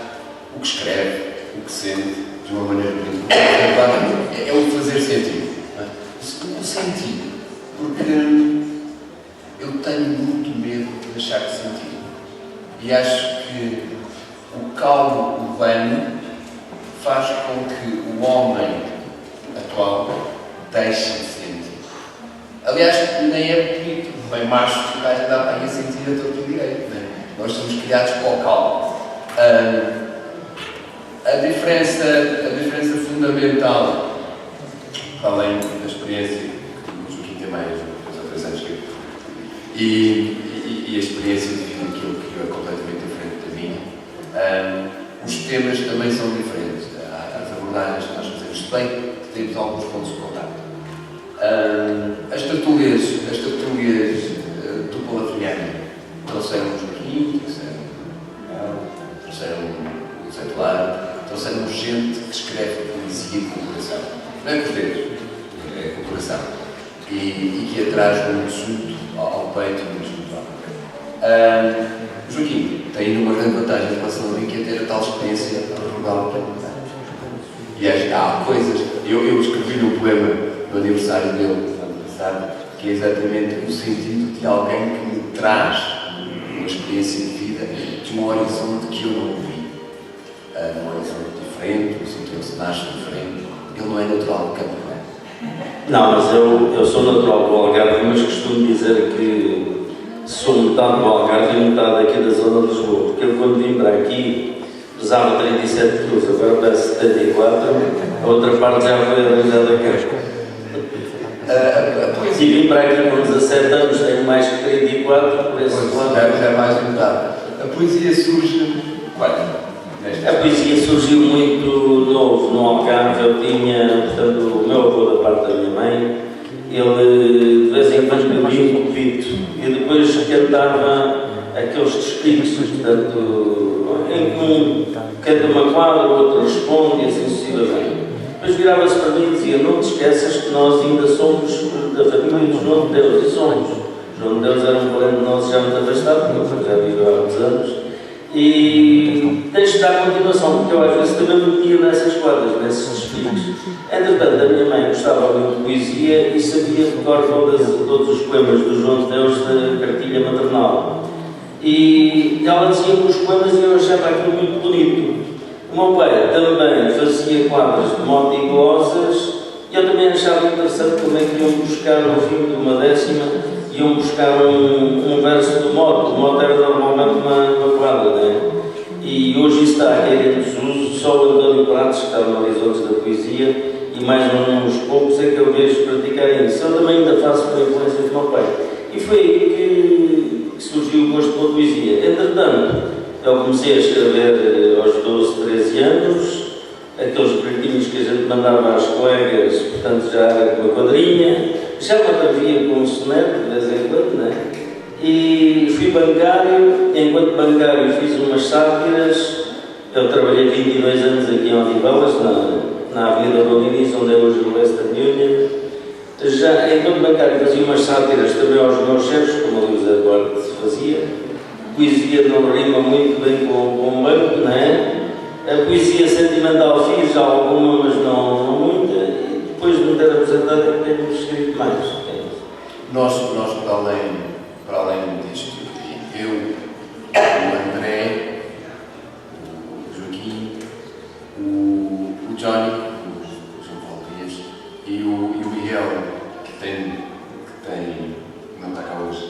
o que escreve, o que sente, de uma maneira muito é o fazer sentido. O sentido. Porque eu tenho muito medo de deixar de sentir. E acho que o calmo urbano faz com que o homem atual deixe de sentir. Aliás, nem é bonito, bem macho, o gajo anda para aí a sentir a todo direito. Né? Nós somos criados para o calmo. A diferença fundamental, além da experiência que o Joaquim tem mais 2 ou 3 anos que eu, e a experiência de vida que é completamente diferente da minha, os temas também são diferentes. As abordagens que nós fazemos, se bem que temos alguns pontos de contato. As tertúlias do Palavreano trouxeram o Joaquim, trouxeram o Zé Claro, trouxeram gente que escreve poesia com o coração. Não é com os dedos, é com o coração. E que atrás muito junto ao peito e muito junto à boca. Joaquim tem ainda uma grande vantagem em relação a mim, que é ter a tal experiência rural. E há coisas. Eu escrevi um poema no aniversário dele, no ano passado, que é exatamente o sentido de alguém que me traz uma experiência de vida de um horizonte que eu não vi. Um horizonte diferente, um sítio onde se nasce diferente. Ele não é natural de Campo Grande. Não, mas eu sou natural do Algarve, mas costumo dizer que sou metade do Algarve e metade aqui da zona de Lisboa, porque eu quando vim para aqui pesava 37 quilos, agora pesa 74, a outra parte já foi arranjada cá. E vim para aqui com 17 anos, tenho mais que 34, por isso já é mais de metade. A poesia surge. A poesia surgiu muito novo no Algarve. Eu tinha, portanto, o meu avô da parte da minha mãe, ele de vez em quando bebia um copito e depois cantava aqueles descritos, portanto, em que um canta uma quadra, o outro responde e assim sucessivamente. Depois virava-se para mim e dizia: não te esqueças que nós ainda somos da família de João de Deus, e somos. João de Deus era um parente nosso já muito afastado, porque já viveu há muitos anos. E deixo de dar continuação, porque eu às vezes também me metia nessas quadras, nesses desfiles. Entretanto, a minha mãe gostava muito de poesia e sabia de cor todos os poemas do João de Deus da cartilha maternal. E ela dizia-me os poemas e eu achava aquilo muito bonito. O meu pai também fazia quadras de mote e glosas e eu também achava interessante como é que iam buscar no fim de uma décima, iam buscar um verso do mote. O mote era normalmente uma quadra, né? E hoje isso está a cair em desuso. Só o António Pratos, que está no Horizontes da Poesia, e mais uns poucos é que eu vejo praticarem isso. Eu também ainda faço com a influência do meu pai. E foi aí que surgiu o gosto pela poesia. Entretanto, eu comecei a escrever aos 12, 13 anos, aqueles projetinhos que a gente mandava às colegas, portanto já era com uma quadrinha, já me atrevia com um soneto de vez em quando, né? E fui bancário. Enquanto bancário fiz umas sátiras. Eu trabalhei 22 anos aqui em Odivelas, na Avenida Dom Dinis, onde é hoje o Western Union. Já enquanto bancário fazia umas sátiras também aos meus chefes, como ali o Zé Duarte se fazia. Poesia não rima muito bem com o banco, não é? A poesia sentimental fiz alguma, mas não muita. E depois de me ter apresentado é que tenho escrito mais. Nós para além disto, eu, o André, o Joaquim, o Johnny, o João Paulo Dias, e o Miguel, que não está cá hoje,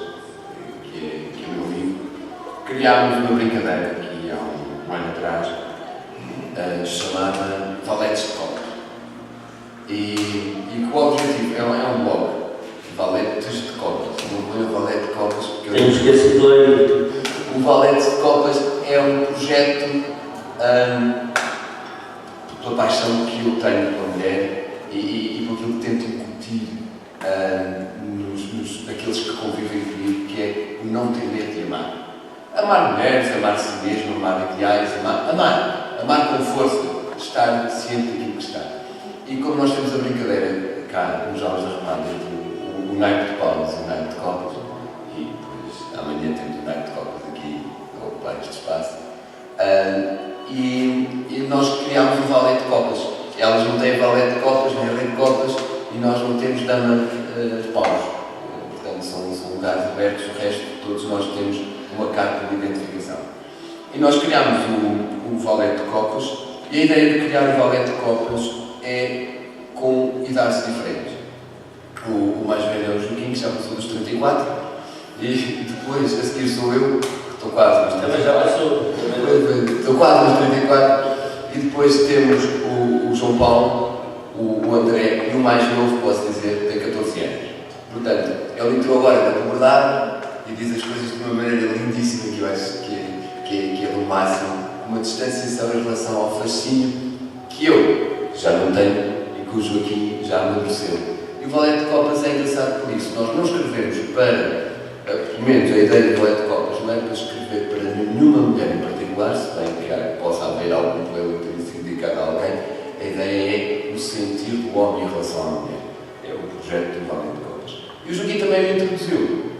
que é meu amigo, criámos uma brincadeira aqui há um ano atrás, chamada Valetes de Copa. E o objetivo é um blog, Valetes de Copas. Não põe o Valete de Copas porque eu... Temos esquecido aí. O Valetes de Copas é um projeto pela paixão que eu tenho pela mulher e por aquilo que tento incutir naqueles que convivem comigo, que é o não ter medo de amar. Amar mulheres, amar si mesmo, amar ideais, amar com força, estar ciente daquilo que está. E como nós temos a brincadeira cá nos Jogos da Romana, o naipe de palmas e o naipe de copas, e depois amanhã temos o naipe de copas aqui a ocupar este espaço, e nós criámos o valete de copas. Elas não têm valete de copas, nem rei de copas, e nós não temos dama de paus. Portanto, são lugares abertos, o resto, todos nós temos uma carta de identificação. E nós criámos o valete de copas, e a ideia de criar o valete de copas é com idades diferentes. O mais velho é o Joaquim, que já passou dos 34, e depois, a seguir sou eu, que estou quase nos 34. Também já passou. Estou quase nos 34, e depois temos o João Paulo, o André, e o mais novo, posso dizer, tem 14 anos. Portanto, ele entrou agora na puberdade e diz as coisas de uma maneira lindíssima, que eu acho que é do máximo, uma distanciação em relação ao fascínio que eu já não tenho e que o Joaquim já amadureceu. E o Valete de Copas é engraçado por isso. Nós não escrevemos para, pelo menos a ideia do Valete de Copas não é para escrever para nenhuma mulher em particular, se bem que possa haver algum problema que tenha sido indicado a alguém. A ideia é o sentir do homem em relação à mulher. É o projeto do Valete de Copas. E o Joaquim também me introduziu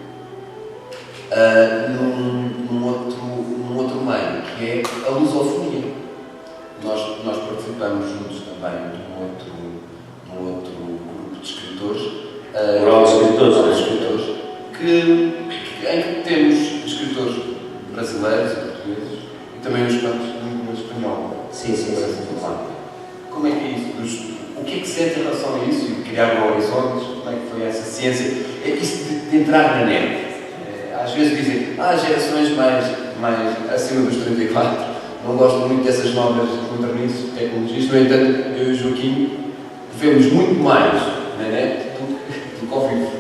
num outro meio, que é a lusofonia. Nós participamos juntos também num outro grupo de escritores, em que temos escritores brasileiros e portugueses e também uns quantos de língua espanhola. Sim. Como é que é isso? O que é que sente em relação a isso? E criar horizontes? Como é que foi essa ciência? É isso de entrar na net. Às vezes dizem, gerações mais acima dos 34 não gostam muito dessas novas modernices, tecnologias. No entanto, eu e o Joaquim vemos muito mais na net do que ao vivo,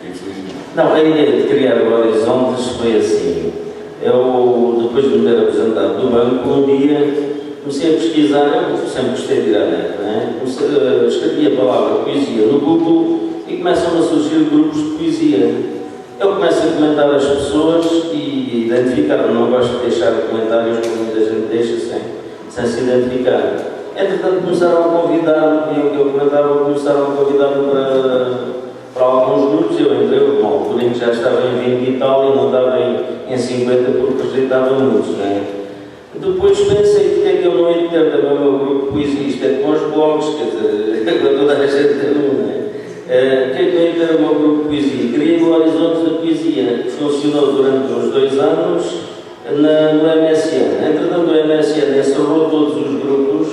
infelizmente. Não, a ideia de criar horizontes foi assim. Eu, depois de me ter apresentado do banco, um dia comecei a pesquisar, eu sempre gostei de ir à net, não é? Escrevi a palavra poesia no Google e começam a surgir grupos de poesia. Eu começo a comentar as pessoas e identificar, não gosto de deixar comentários que muita gente deixa sem se identificar. Entretanto, começaram a convidar-me, e eu comentava, começaram a convidar-me para alguns grupos. Eu entrei, uma altura em que já estava em 20 e tal e não estava em 50 porque rejeitava muitos, não é? Depois pensei, porque é que eu não ia ter também o meu grupo de poesia, isto é com os blogs, quer dizer, com toda a gente tem um, não é? Porque é que eu ia ter o meu grupo de poesia? Criei o Horizontes da Poesia, que funcionou durante uns 2 anos no MSN. Entretanto, o MSN encerrou todos os grupos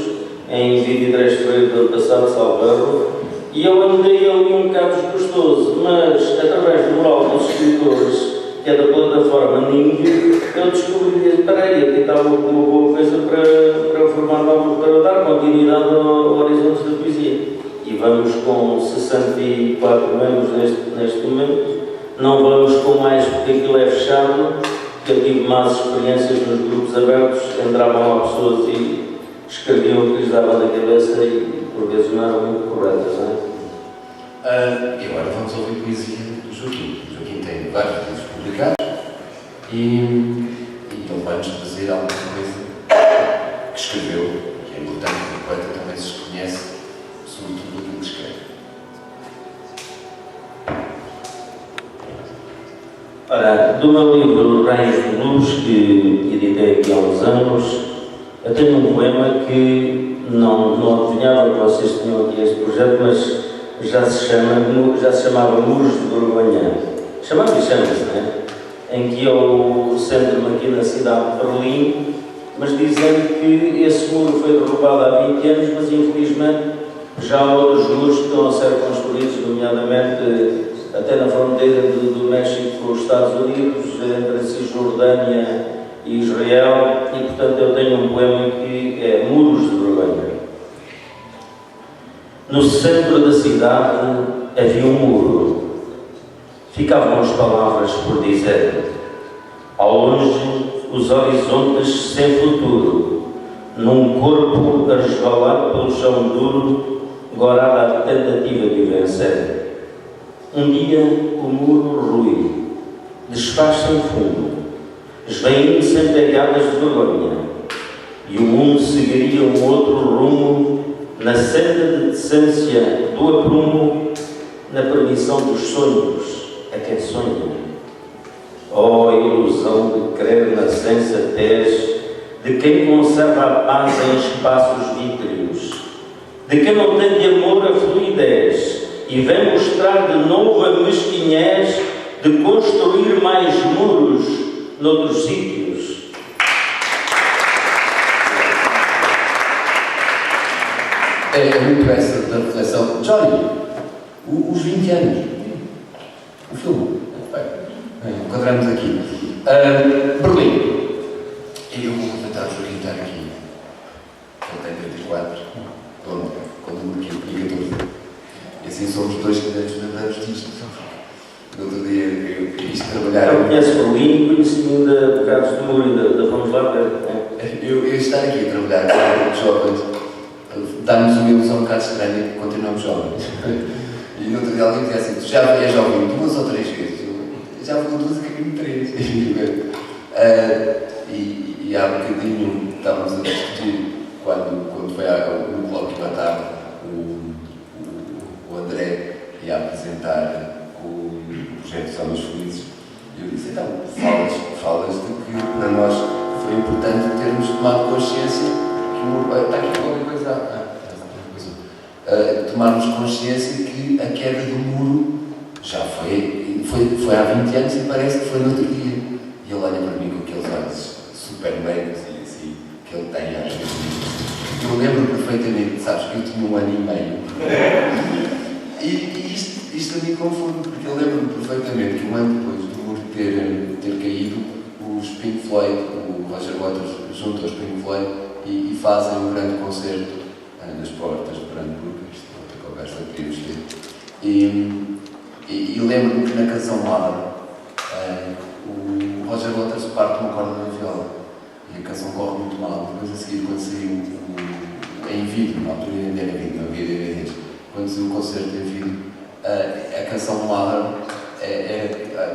em 23 de fevereiro do ano passado, salvo erro, e eu andei ali um bocado desgostoso, mas através do mural dos escritores, que é da plataforma Ning, eu descobri, espera aí, aqui estava uma boa coisa para formar, para dar continuidade ao Horizontes da Poesia. E vamos com 64 membros neste momento. Não vamos com mais porque aquilo é fechado, porque eu tive más experiências nos grupos abertos, entravam lá pessoas e escreviam o que lhes dava na cabeça e por vezes não eram muito corretas, não é? E agora vamos ouvir poesia do Joaquim. O Joaquim tem vários livros publicados e ele vai-nos trazer alguma coisa que escreveu, que é importante que o poeta também se conhece, sobretudo aquilo que escreve. Ora, do meu livro Raios de Luz, que editei aqui há uns anos, eu tenho um poema que não adivinhava que vocês tinham aqui este projeto, mas já se chamava Muros de Vergonha. Chamava e chama-se, não é? Em que eu centro-me aqui na cidade de Berlim, mas dizendo que esse muro foi derrubado há 20 anos, mas infelizmente já há outros muros que estão a ser construídos, nomeadamente até na fronteira do México com os Estados Unidos, entre a Cisjordânia e Israel, e portanto eu tenho um poema que é Muros de Vergonha. No centro da cidade havia um muro. Ficavam as palavras por dizer. Ao longe, os horizontes sem futuro, num corpo a resvalar pelo chão duro, gorada a tentativa de o vencer. Um dia o muro rui, desfaz-se em fundo, esvaindo-se em pegadas de vergonha, e o mundo seguiria um outro rumo na senda de decência do aprumo, na permissão dos sonhos a quem sonha. Oh, ilusão de crer na sensatez de quem conserva a paz em espaços vítreos, de quem não tem de amor a fluidez e vem mostrar de novo a mesquinhez de construir mais muros noutros sítios. É muito essa da reflexão. Johnny, os 20 anos, o filme, enquadramos aqui. Berlim. Eu vou tentar estar aqui. Ele tem 34, quando o número aqui tinha 14. E assim somos dois que nos lembramos disto. No outro dia eu quis trabalhar. Eu conheço Berlim e conheci ainda bocados de muro da Vamos lá ver. Eu estar aqui a trabalhar com jovens dá-nos uma ilusão um bocado estranha que continuamos jovens. E no outro dia alguém dizia assim: tu já és jovem 2 ou 3 vezes? Eu já vou 2 a caminho de 3. E há bocadinho estávamos a discutir quando foi no colóquio à tarde o André ia apresentar o projeto Somos Felizes. E eu disse: então, falas de que para nós foi importante termos tomado consciência que o muro. Está aqui qualquer coisa. Tomarmos consciência que a queda do muro já foi há 20 anos e parece que foi no outro dia. E ele olha para mim com aqueles olhos super meigos e assim, que ele tem às vezes. Eu lembro perfeitamente, sabes, que eu tinha 1 ano e meio. E isto a mim confunde, porque eu lembro-me perfeitamente que 1 ano depois do muro ter caído, os Pink Floyd, o Roger Waters, junto aos Pink Floyd e fazem um grande concerto nas portas de Brandenburg. Isto é outra conversa que queríamos ter. E lembro-me que na canção Mother, o Roger Waters parte uma corda na viola e a canção corre muito mal. Depois a seguir, quando saiu em vídeo, na altura ainda era vídeo, não havia DVDs, quando saiu o concerto em vídeo, a canção Mother,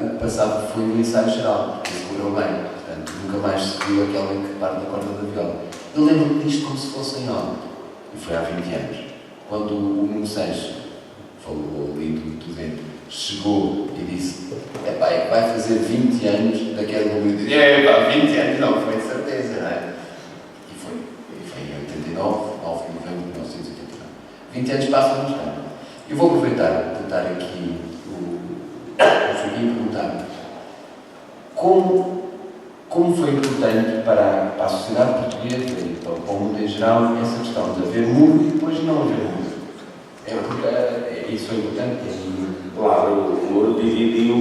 o que passava foi um ensaio geral, que correu bem, portanto nunca mais se viu aquela em que parte a corda da viola. Eu lembro-me disto como se fosse em ontem, e foi há 20 anos, quando o Nuno Sanches, falou ali do dentro, chegou e disse: epá, é que vai fazer 20 anos daquele momento. E disse: epá, 20 anos não, foi de certeza, não é? E foi em 89, 9 de novembro de 1989. 20 anos passam no instante. Eu vou aproveitar de dar aqui o Joaquim e perguntar como foi importante para a sociedade portuguesa e para o mundo em geral essa questão de haver muro e depois não haver muro. Isso foi importante. Claro, o muro dividiu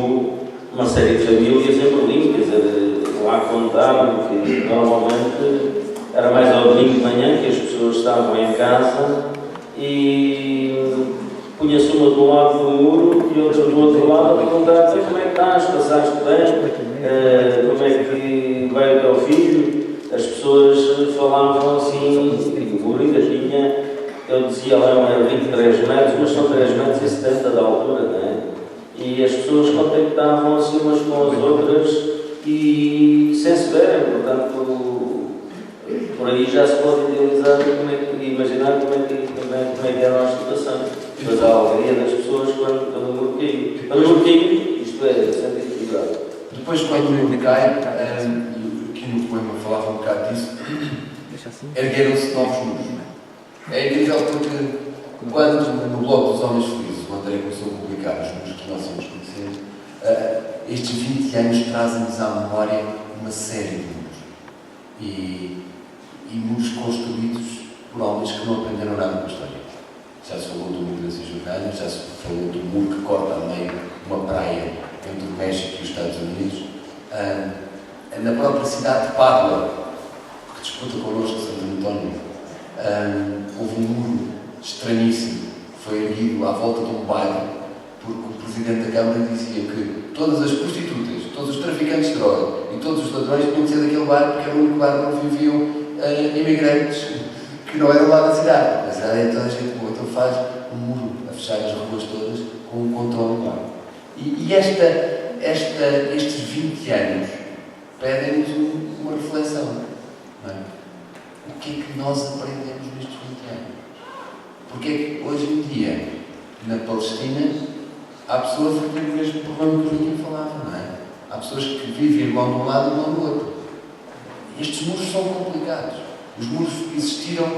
uma série de famílias em Berlim, quer dizer, lá contaram que normalmente era mais ao domingo de manhã que as pessoas estavam em casa e punha-se uma do lado do muro e outra do outro lado a perguntar: como é que estás? Passaste bem? Como é que vai o teu filho? As pessoas falavam assim, o muro ainda tinha. Eu dizia lá, era 23 metros, mas são 3 metros e 70 de altura, não é? E as pessoas contactavam assim umas com as outras e sem se verem, portanto, por aí já se pode imaginar como é que era a situação. Mas a alegria das pessoas quando o muro caiu. Quando o muro caiu, isto é, sem dificuldade. Depois, quando o muro cai, e aqui no poema falava um bocado disso, ergueram-se novos muros. É incrível porque quando no blog dos Homens Felizes o André começou a publicar os muros que nós íamos conhecer, estes 20 anos trazem-nos à memória uma série de muros. E muros construídos por homens que não aprenderam nada com a história. Já se falou do muro da Cisjordânia, já se falou do muro que corta a meio uma praia entre o México e os Estados Unidos. Na própria cidade de Pádua, que disputa connosco Santo António, houve um muro estranhíssimo foi erguido à volta de um bairro, porque o Presidente da Câmara dizia que todas as prostitutas, todos os traficantes de droga e todos os ladrões tinham que ser daquele bairro, porque era o único bairro onde viviam imigrantes que não eram lá da cidade. A cidade é toda a gente boa, então faz um muro a fechar as ruas todas com um controle lá. E estes 20 anos pedem-nos uma reflexão. Não é? O que é que nós aprendemos nestes 20 anos? Porque é que hoje em dia, na Palestina, há pessoas que têm o mesmo problema que o Joaquim falava, não é? Há pessoas que vivem irmão de um lado e irmão do outro. Estes muros são complicados. Os muros existiram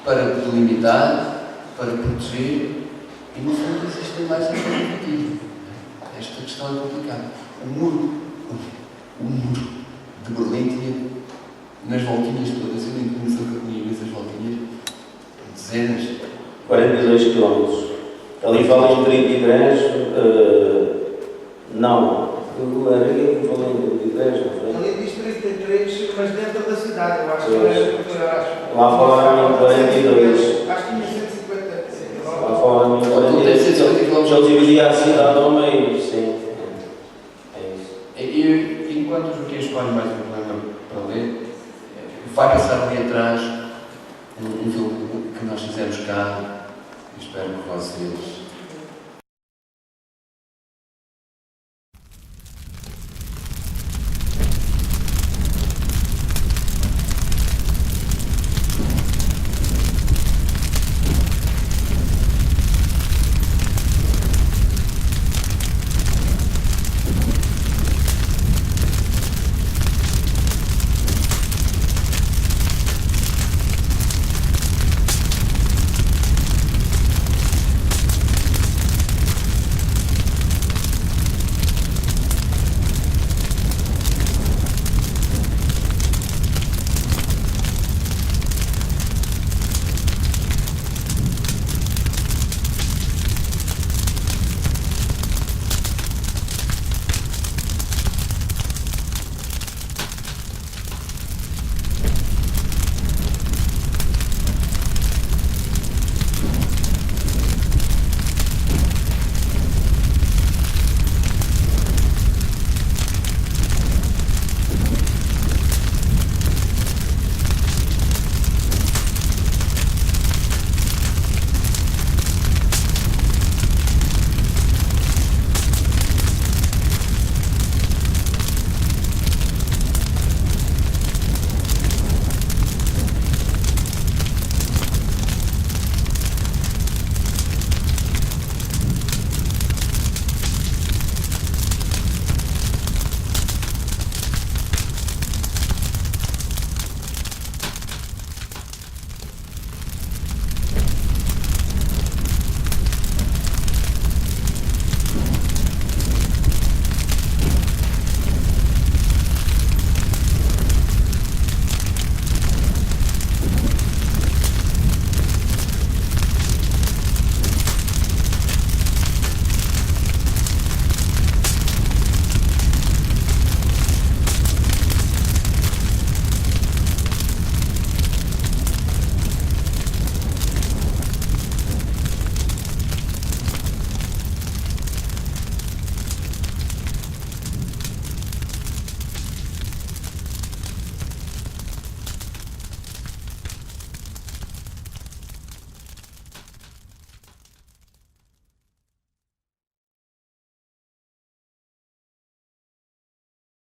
para delimitar, para proteger, e no fundo existem mais alternativas. Esta questão é complicada. O muro de Berlim tinha, nas voltinhas todas, eu nem conheço que eu tinha imensas voltinhas, dezenas. 42 km. Ali falam em 33, não. Era ali que falam em 33, não foi? Ali diz 33, mas dentro da cidade, eu acho que era. Lá falaram em 42. Acho que tinha 150. Lá falaram em 42. Eu dividia a cidade ao meio, sim. É isso. E enquanto o Joaquim escolhe mais um problema para ler, vai passar ali atrás um filme que nós fizemos cá. Espero que vocês